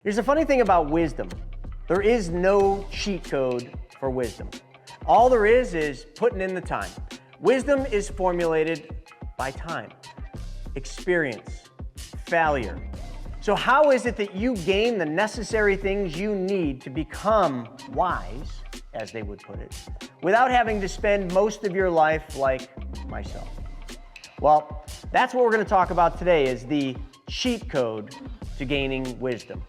Here's the funny thing about wisdom. There is no cheat code for wisdom. All there is putting in the time. Wisdom is formulated by time, experience, failure. So how is it that you gain the necessary things you need to become wise, as they would put it, without having to spend most of your life like myself? Well, that's what we're going to talk about today, is the cheat code to gaining wisdom.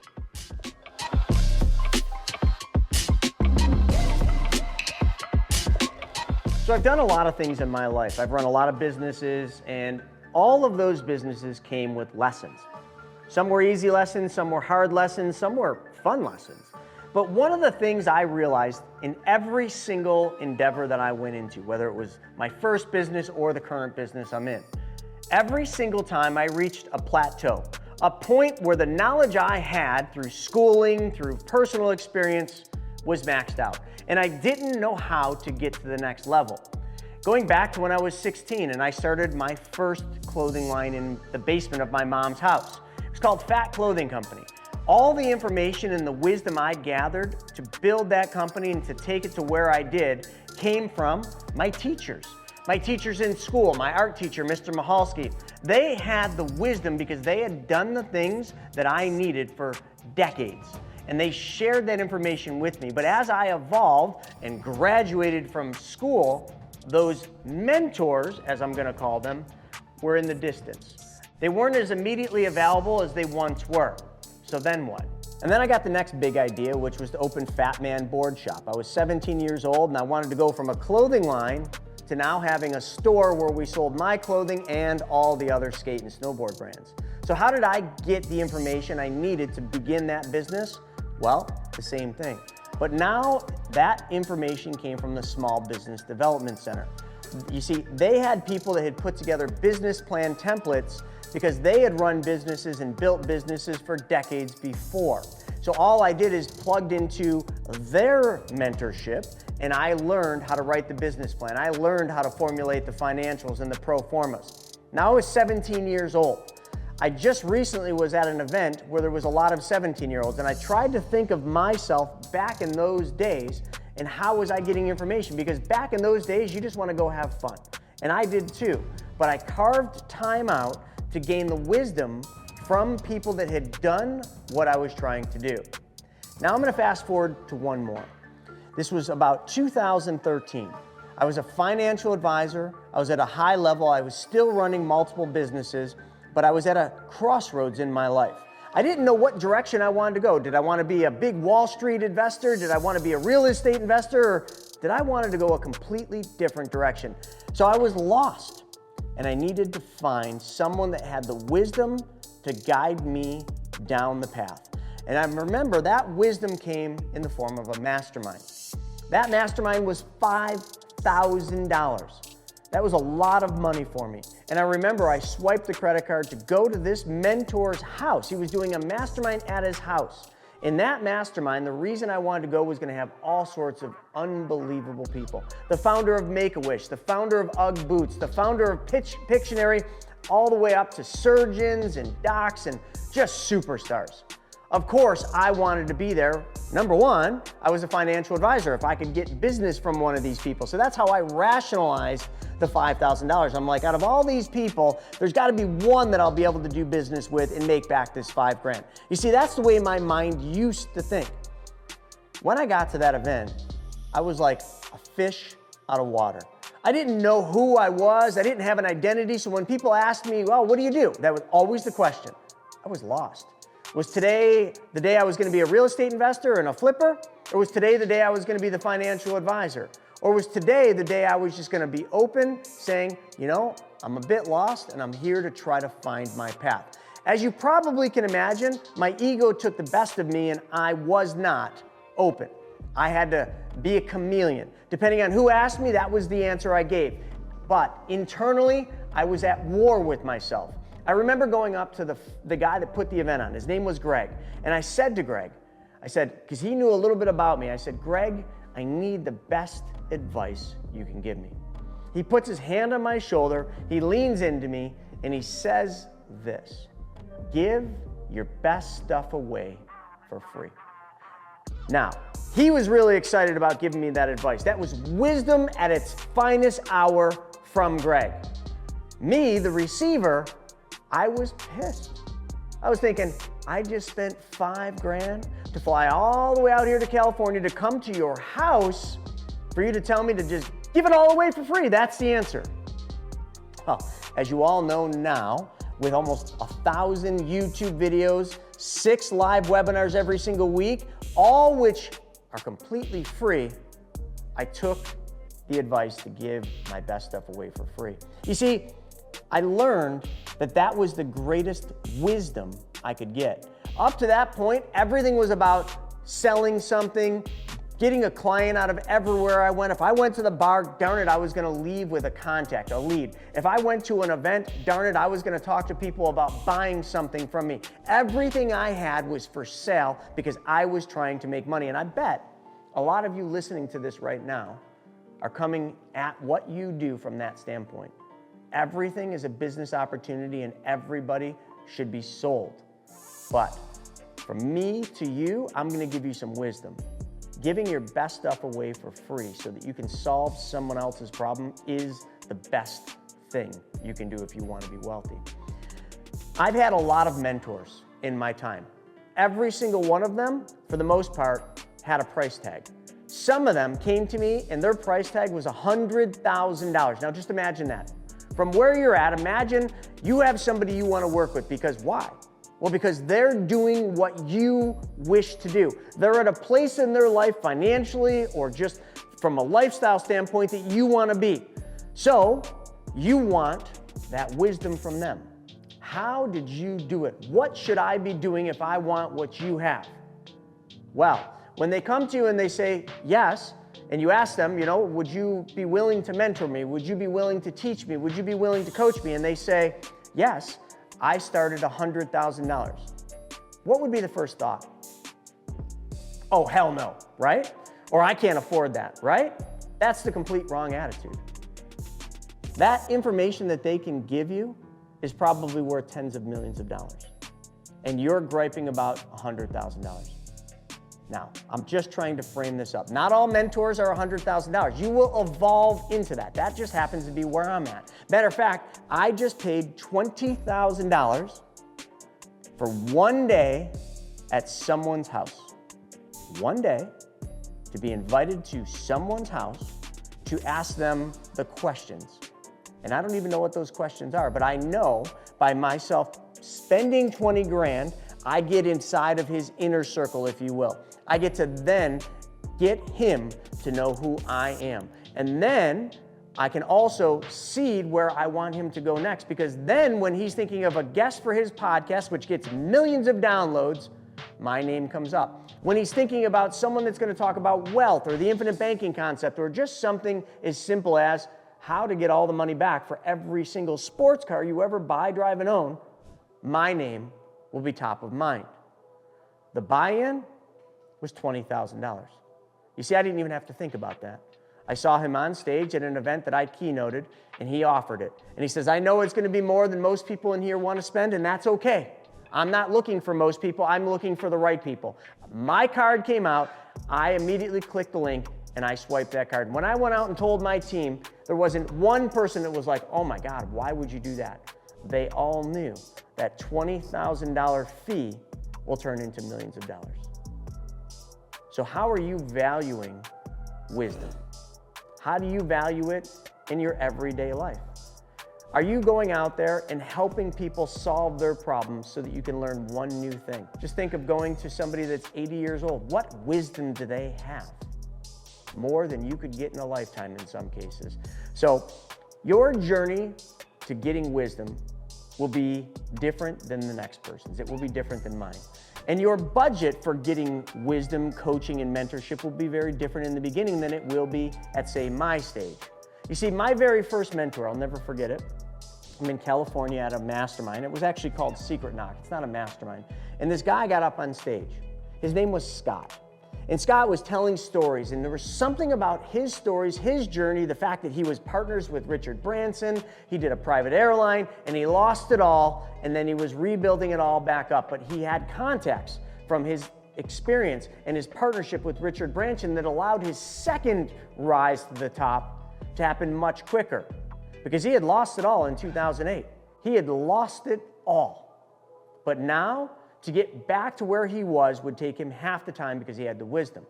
So I've done a lot of things in my life. I've run a lot of businesses, and all of those businesses came with lessons. Some were easy lessons, some were hard lessons, some were fun lessons. But one of the things I realized in every single endeavor that I went into, whether it was my first business or the current business I'm in, every single time I reached a plateau, a point where the knowledge I had through schooling, through personal experience, was maxed out. And I didn't know how to get to the next level. Going back to when I was 16 and I started my first clothing line in the basement of my mom's house. It was called Fat Clothing Company. All the information and the wisdom I gathered to build that company and to take it to where I did came from my teachers. My teachers in school, my art teacher, Mr. Mahalski, they had the wisdom because they had done the things that I needed for decades. And they shared that information with me. But as I evolved and graduated from school, those mentors, as I'm gonna call them, were in the distance. They weren't as immediately available as they once were. So then what? And then I got the next big idea, which was to open Fat Man Board Shop. I was 17 years old and I wanted to go from a clothing line to now having a store where we sold my clothing and all the other skate and snowboard brands. So how did I get the information I needed to begin that business? Well, the same thing. But now that information came from the Small Business Development Center. You see, they had people that had put together business plan templates because they had run businesses and built businesses for decades before. So all I did is plugged into their mentorship and I learned how to write the business plan. I learned how to formulate the financials and the pro formas. Now I was 17 years old. I just recently was at an event where there was a lot of 17-year-olds and I tried to think of myself back in those days and how was I getting information, because back in those days you just want to go have fun. And I did too, but I carved time out to gain the wisdom from people that had done what I was trying to do. Now I'm going to fast forward to one more. This was about 2013. I was a financial advisor. I was at a high level. I was still running multiple businesses, but I was at a crossroads in my life. I didn't know what direction I wanted to go. Did I want to be a big Wall Street investor? Did I want to be a real estate investor? Or did I want to go a completely different direction? So I was lost, and I needed to find someone that had the wisdom to guide me down the path. And I remember that wisdom came in the form of a mastermind. That mastermind was $5,000. That was a lot of money for me. And I remember I swiped the credit card to go to this mentor's house. He was doing a mastermind at his house. In that mastermind, the reason I wanted to go was gonna have all sorts of unbelievable people. The founder of Make-A-Wish, the founder of UGG Boots, the founder of Pictionary, all the way up to surgeons and docs and just superstars. Of course, I wanted to be there. Number one, I was a financial advisor. If I could get business from one of these people. So that's how I rationalized the $5,000. I'm like, out of all these people, there's gotta be one that I'll be able to do business with and make back this $5,000. You see, that's the way my mind used to think. When I got to that event, I was like a fish out of water. I didn't know who I was. I didn't have an identity. So when people asked me, well, what do you do? That was always the question. I was lost. Was today the day I was going to be a real estate investor and a flipper? Or was today the day I was going to be the financial advisor? Or was today the day I was just going to be open, saying, you know, I'm a bit lost and I'm here to try to find my path. As you probably can imagine, my ego took the best of me and I was not open. I had to be a chameleon. Depending on who asked me, that was the answer I gave. But internally, I was at war with myself. I remember going up to the guy that put the event on. His name was Greg. And I said to Greg, because he knew a little bit about me, I said, Greg, I need the best advice you can give me. He puts his hand on my shoulder, he leans into me, and he says this: give your best stuff away for free. Now, he was really excited about giving me that advice. That was wisdom at its finest hour from Greg. Me, the receiver, I was pissed. I was thinking, I just spent $5,000 to fly all the way out here to California to come to your house for you to tell me to just give it all away for free. That's the answer. Well, as you all know now, with almost 1,000 YouTube videos, 6 live webinars every single week, all which are completely free, I took the advice to give my best stuff away for free. You see, I learned that that was the greatest wisdom I could get. Up to that point, everything was about selling something, getting a client out of everywhere I went. If I went to the bar, darn it, I was gonna leave with a contact, a lead. If I went to an event, darn it, I was gonna talk to people about buying something from me. Everything I had was for sale because I was trying to make money. And I bet a lot of you listening to this right now are coming at what you do from that standpoint. Everything is a business opportunity and everybody should be sold. But from me to you, I'm gonna give you some wisdom. Giving your best stuff away for free so that you can solve someone else's problem is the best thing you can do if you want to be wealthy. I've had a lot of mentors in my time. Every single one of them, for the most part, had a price tag. Some of them came to me and their price tag was $100,000. Now just imagine that. From where you're at, imagine you have somebody you want to work with because why? Well, because they're doing what you wish to do. They're at a place in their life financially or just from a lifestyle standpoint that you want to be. So you want that wisdom from them. How did you do it? What should I be doing if I want what you have? Well, when they come to you and they say yes, and you ask them, you know, would you be willing to mentor me? Would you be willing to teach me? Would you be willing to coach me? And they say, yes, I started $100,000. What would be the first thought? Oh, hell no, right? Or I can't afford that, right? That's the complete wrong attitude. That information that they can give you is probably worth tens of millions of dollars. And you're griping about $100,000. Now, I'm just trying to frame this up. Not all mentors are $100,000. You will evolve into that. That just happens to be where I'm at. Matter of fact, I just paid $20,000 for one day at someone's house. One day to be invited to someone's house to ask them the questions. And I don't even know what those questions are, but I know by myself spending 20 grand, I get inside of his inner circle, if you will. I get to then get him to know who I am. And then I can also seed where I want him to go next, because then when he's thinking of a guest for his podcast, which gets millions of downloads, my name comes up. When he's thinking about someone that's going to talk about wealth or the infinite banking concept or just something as simple as how to get all the money back for every single sports car you ever buy, drive, and own, my name will be top of mind. The buy-in was $20,000. You see, I didn't even have to think about that. I saw him on stage at an event that I keynoted, and he offered it. And he says, I know it's going to be more than most people in here want to spend, and that's okay. I'm not looking for most people. I'm looking for the right people. My card came out. I immediately clicked the link, and I swiped that card. And when I went out and told my team, there wasn't one person that was like, oh my God, why would you do that? They all knew that $20,000 fee will turn into millions of dollars. So how are you valuing wisdom? How do you value it in your everyday life? Are you going out there and helping people solve their problems so that you can learn one new thing? Just think of going to somebody that's 80 years old. What wisdom do they have? More than you could get in a lifetime in some cases. So your journey to getting wisdom will be different than the next person's. It will be different than mine. And your budget for getting wisdom, coaching, and mentorship will be very different in the beginning than it will be at, say, my stage. You see, my very first mentor, I'll never forget it. I'm in California at a mastermind. It was actually called Secret Knock. It's not a mastermind. And this guy got up on stage. His name was Scott. And Scott was telling stories, and there was something about his stories, his journey, the fact that he was partners with Richard Branson, he did a private airline, and he lost it all, and then he was rebuilding it all back up. But he had contacts from his experience and his partnership with Richard Branson that allowed his second rise to the top to happen much quicker, because he had lost it all in 2008. He had lost it all. But now, to get back to where he was would take him half the time because he had the wisdom.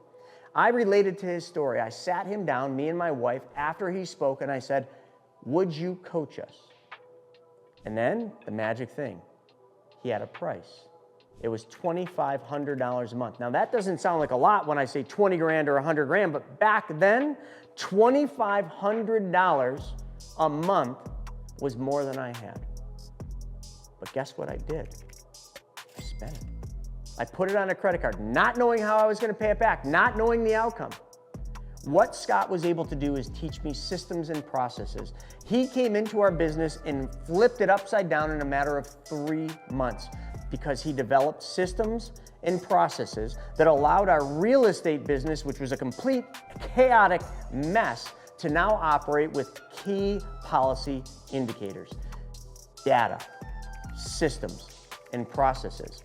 I related to his story. I sat him down, me and my wife, after he spoke, and I said, would you coach us? And then the magic thing, he had a price. It was $2,500 a month. Now that doesn't sound like a lot when I say 20 grand or 100 grand, but back then, $2,500 a month was more than I had. But guess what I did? I spent it. I put it on a credit card, not knowing how I was going to pay it back, not knowing the outcome. What Scott was able to do is teach me systems and processes. He came into our business and flipped it upside down in a matter of 3 months because he developed systems and processes that allowed our real estate business, which was a complete chaotic mess, to now operate with key policy indicators, data, systems, and processes.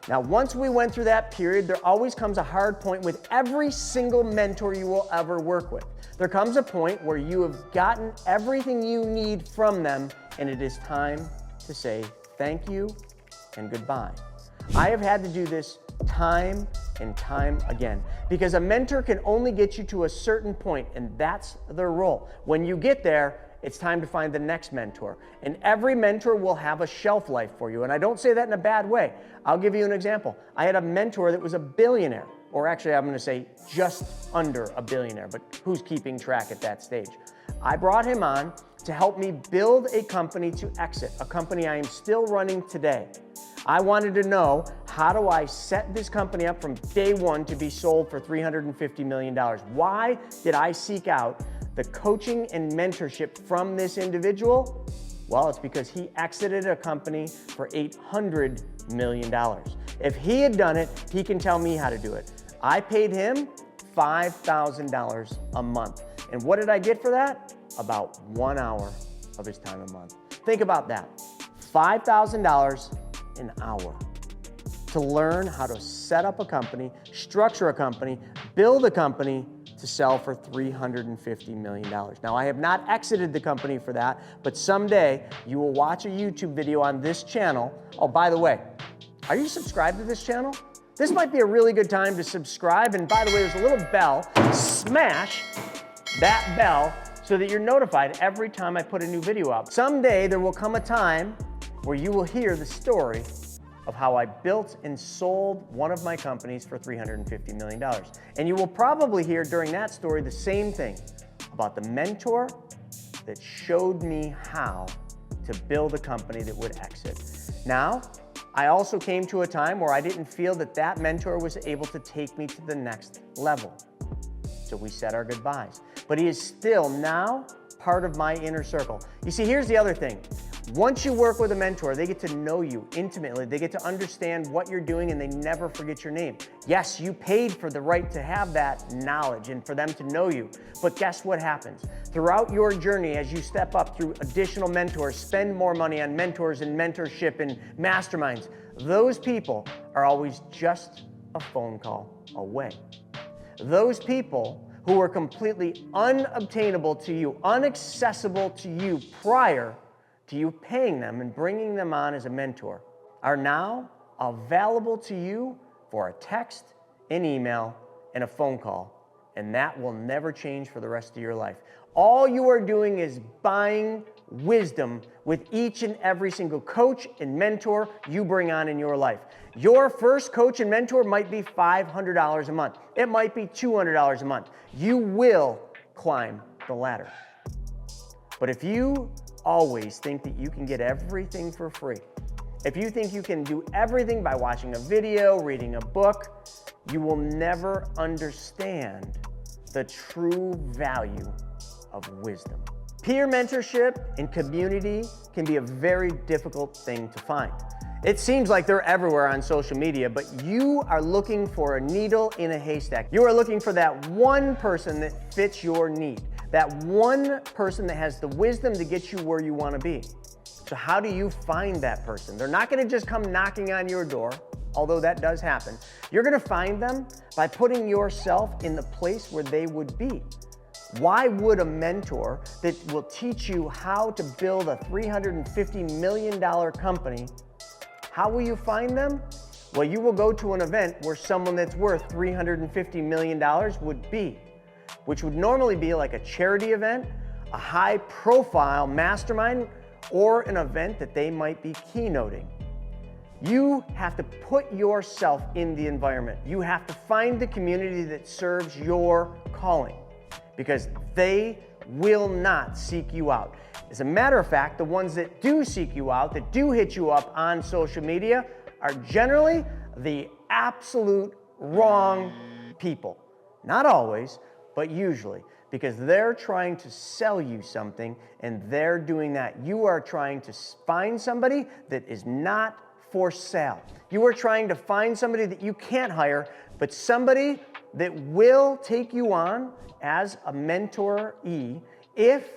Now, once we went through that period, there always comes a hard point with every single mentor you will ever work with. There comes a point where you have gotten everything you need from them, and it is time to say thank you and goodbye. I have had to do this time and time again, because a mentor can only get you to a certain point, and that's their role. When you get there, it's time to find the next mentor. And every mentor will have a shelf life for you. And I don't say that in a bad way. I'll give you an example. I had a mentor that was a billionaire, or actually I'm going to say just under a billionaire, but who's keeping track at that stage? I brought him on to help me build a company to exit, a company I am still running today. I wanted to know, how do I set this company up from day one to be sold for $350 million? Why did I seek out the coaching and mentorship from this individual? Well, it's because he exited a company for $800 million. If he had done it, he can tell me how to do it. I paid him $5,000 a month. And what did I get for that? About 1 hour of his time a month. Think about that. $5,000 an hour to learn how to set up a company, structure a company, build a company to sell for $350 million. Now, I have not exited the company for that, but someday you will watch a YouTube video on this channel. Oh, by the way, are you subscribed to this channel? This might be a really good time to subscribe. And by the way, there's a little bell. Smash that bell so that you're notified every time I put a new video up. Someday there will come a time where you will hear the story of how I built and sold one of my companies for $350 million. And you will probably hear during that story the same thing about the mentor that showed me how to build a company that would exit. Now, I also came to a time where I didn't feel that that mentor was able to take me to the next level. So we said our goodbyes. But he is still now part of my inner circle. You see, here's the other thing. Once you work with a mentor, they get to know you intimately. They get to understand what you're doing, and they never forget your name. Yes, you paid for the right to have that knowledge and for them to know you. But guess what happens? Throughout your journey, as you step up through additional mentors, spend more money on mentors and mentorship and masterminds, those people are always just a phone call away. Those people who were completely unobtainable to you, inaccessible to you prior to you paying them and bringing them on as a mentor, are now available to you for a text, an email, and a phone call. And that will never change for the rest of your life. All you are doing is buying wisdom with each and every single coach and mentor you bring on in your life. Your first coach and mentor might be $500 a month. It might be $200 a month. You will climb the ladder. But if you always think that you can get everything for free, if you think you can do everything by watching a video, reading a book, you will never understand the true value of wisdom. Peer mentorship and community can be a very difficult thing to find. It seems like they're everywhere on social media, but you are looking for a needle in a haystack. You are looking for that one person that fits your need, that one person that has the wisdom to get you where you want to be. So how do you find that person? They're not going to just come knocking on your door. although that does happen. You're gonna find them by putting yourself in the place where they would be. Why would a mentor that will teach you how to build a $350 million company, how will you find them? Well, you will go to an event where someone that's worth $350 million would be, which would normally be like a charity event, a high-profile mastermind, or an event that they might be keynoting. You have to put yourself in the environment. You have to find the community that serves your calling, because they will not seek you out. As a matter of fact, the ones that do seek you out, that do hit you up on social media, are generally the absolute wrong people. Not always, but usually, because they're trying to sell you something, and they're doing that. You are trying to find somebody that is not for sale. You are trying to find somebody that you can't hire, but somebody that will take you on as a mentoree if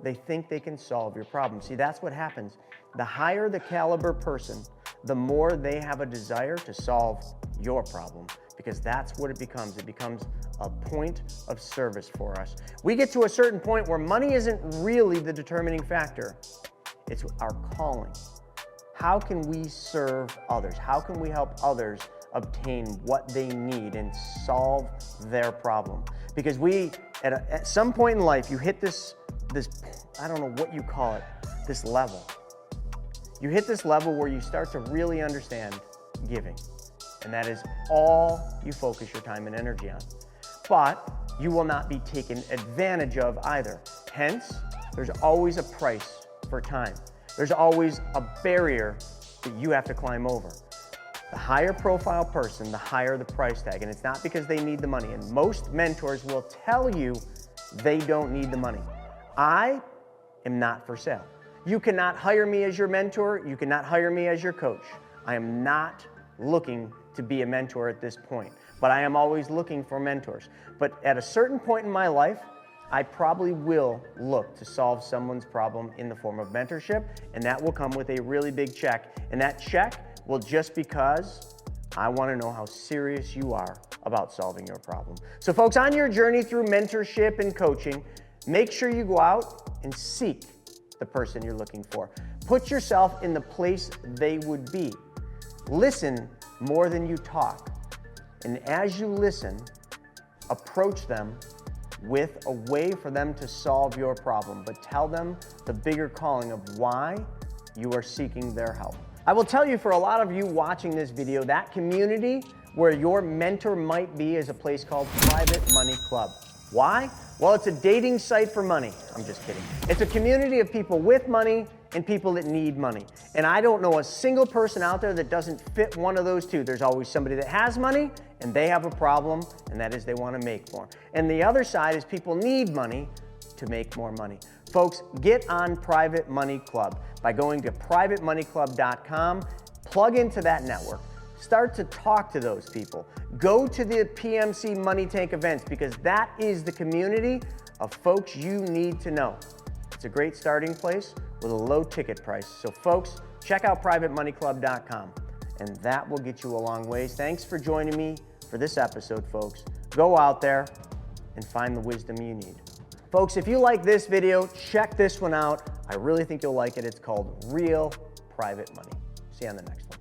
they think they can solve your problem. See, that's what happens. The higher the caliber person, the more they have a desire to solve your problem, because that's what it becomes. It becomes a point of service for us. We get to a certain point where money isn't really the determining factor. It's our calling. How can we serve others? How can we help others obtain what they need and solve their problem? Because at some point in life, you hit this, I don't know what you call it, this level. You hit this level where you start to really understand giving. And that is all you focus your time and energy on. But you will not be taken advantage of either. Hence, there's always a price for time. There's always a barrier that you have to climb over. The higher profile person, the higher the price tag. And it's not because they need the money. And most mentors will tell you they don't need the money. I am not for sale. You cannot hire me as your mentor. You cannot hire me as your coach. I am not looking to be a mentor at this point, but I am always looking for mentors. But at a certain point in my life, I probably will look to solve someone's problem in the form of mentorship, and that will come with a really big check. And that check will just because I want to know how serious you are about solving your problem. So folks, on your journey through mentorship and coaching, make sure you go out and seek the person you're looking for. Put yourself in the place they would be. Listen more than you talk. And as you listen, approach them with a way for them to solve your problem, but tell them the bigger calling of why you are seeking their help. I will tell you, for a lot of you watching this video, that community where your mentor might be is a place called Private Money Club. Why? Well, it's a dating site for money. I'm just kidding. It's a community of people with money and people that need money. And I don't know a single person out there that doesn't fit one of those two. There's always somebody that has money and they have a problem, and that is they want to make more. And the other side is people need money to make more money. Folks, get on Private Money Club by going to privatemoneyclub.com, plug into that network. Start to talk to those people. Go to the PMC Money Tank events, because that is the community of folks you need to know. It's a great starting place with a low ticket price. So folks, check out privatemoneyclub.com, and that will get you a long ways. Thanks for joining me for this episode, folks. Go out there and find the wisdom you need. Folks, if you like this video, check this one out. I really think you'll like it. It's called Real Private Money. See you on the next one.